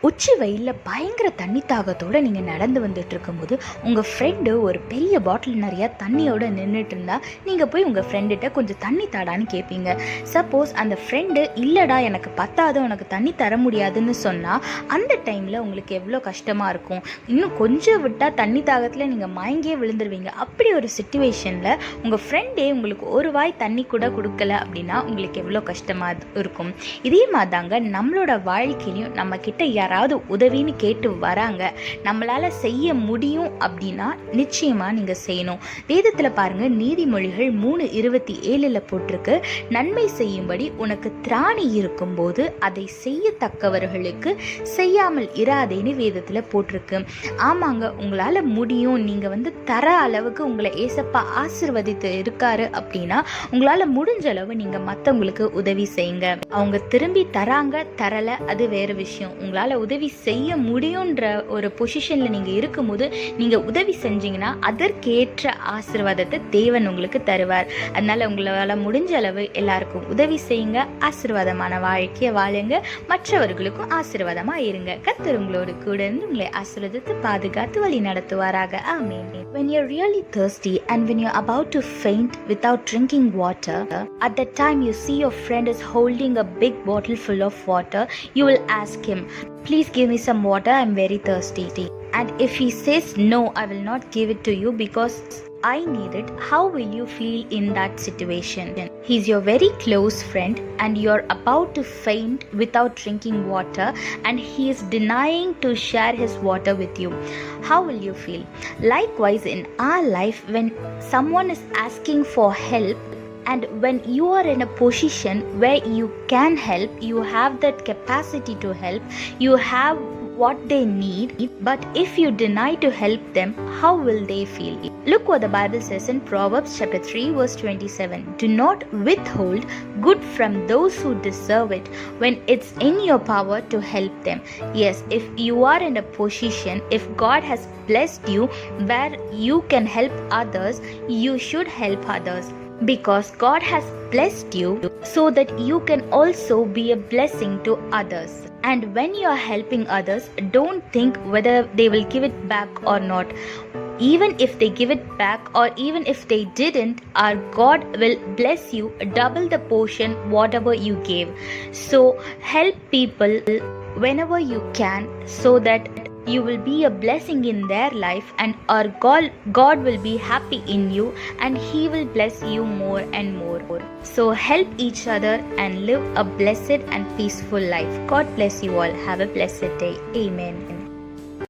உச்சி வெயிலில் பயங்கர தண்ணி தாகத்தோடு நீங்கள் நடந்து வந்துட்டு இருக்கும்போது உங்கள் ஃப்ரெண்டு ஒரு பெரிய பாட்டில் நிறையா தண்ணியோடு நின்றுட்டு இருந்தால் நீங்கள் போய் உங்கள் ஃப்ரெண்டுகிட்ட கொஞ்சம் தண்ணி தாடான்னு கேட்பீங்க. சப்போஸ் அந்த ஃப்ரெண்டு இல்லைடா எனக்கு பத்தாது உனக்கு தண்ணி தர முடியாதுன்னு சொன்னால் அந்த டைமில் உங்களுக்கு எவ்வளோ கஷ்டமாக இருக்கும். இன்னும் கொஞ்சம் விட்டால் தண்ணி தாகத்தில் நீங்கள் மயங்கியே விழுந்துருவீங்க. அப்படி ஒரு சுச்சுவேஷனில் உங்கள் ஃப்ரெண்டே உங்களுக்கு ஒரு வாய் தண்ணி கூட கொடுக்கல அப்படின்னா உங்களுக்கு எவ்வளோ கஷ்டமாக இருக்கும். இதே மாதிரி தாங்க நம்மளோட வாழ்க்கையிலையும் நம்மக்கிட்ட யாராவது உதவின்னு கேட்டு வராங்க, நம்மளால் செய்ய முடியும் அப்படின்னா நிச்சயமாக நீங்கள் செய்யணும். வேதத்தில் பாருங்கள், நீதிமொழிகள் 3:27 போட்டிருக்கு, நன்மை செய்யும்படி உனக்கு திராணி இருக்கும்போது அதை செய்யத்தக்கவர்களுக்கு செய்யாமல் இராதேன்னு வேதத்தில் போட்டிருக்கு. ஆமாங்க, உங்களால் முடியும். நீங்கள் தர அளவுக்கு உங்களை ஏசப்பா ஆசீர்வதித்து இருக்காரு அப்படின்னா உங்களால் முடிஞ்ச அளவு நீங்கள் மற்றவங்களுக்கு உதவி செய்யுங்க. அவங்க திரும்பி தராங்க தரலை அது வேறு விஷயம். உங்களால் உதவி செய்ய முடியுன்ற ஒரு பொசிஷனில் நீங்கள் இருக்கும்போது நீங்கள் உதவி செஞ்சீங்கன்னா அதற்கேற்ற ஆசீர்வாதத்தை தேவன் உங்களுக்கு தருவார். அதனால் உங்களால் முடிஞ்ச அளவு எல்லாருக்கும் உதவி செய்யுங்க. ஆசீர்வாதமான வாழ்க்கையை வாழுங்க. மற்றவர்களுக்கும் ஆசீர்வாதமாக இருங்க. கர்த்தர் உங்களோடு கூட இருந்து உங்களை ஆசீர்வதித்து பாதுகாத்து வழி நடத்துவாராக. ஆமென். When you're really thirsty and when you're about to faint without drinking water, at that time you see your friend is holding a big bottle full of water, you will ask him, please give me some water, I'm very thirsty. And if he says no, I will not give it to you because I need it, how will you feel in that situation? He's your very close friend and you're about to faint without drinking water and he is denying to share his water with you. How will you feel? Likewise, in our life, when someone is asking for help, and when you are in a position where you can help, you have that capacity to help, you have what they need, but if you deny to help them, how will they feel? Look what the Bible says in Proverbs chapter 3 verse 27. Do not withhold good from those who deserve it when it's in your power to help them. Yes, if you are in a position, if God has blessed you where you can help others, you should help others. Because God has blessed you so that you can also be a blessing to others. And when you are helping others, don't think whether they will give it back or not. Even if they give it back or even if they didn't, our God will bless you double the portion whatever you gave. So help people whenever you can so that you will be a blessing in their life and our God will be happy in you and he will bless you more and more. So help each other and live a blessed and peaceful life. God bless you all. Have a blessed day. Amen.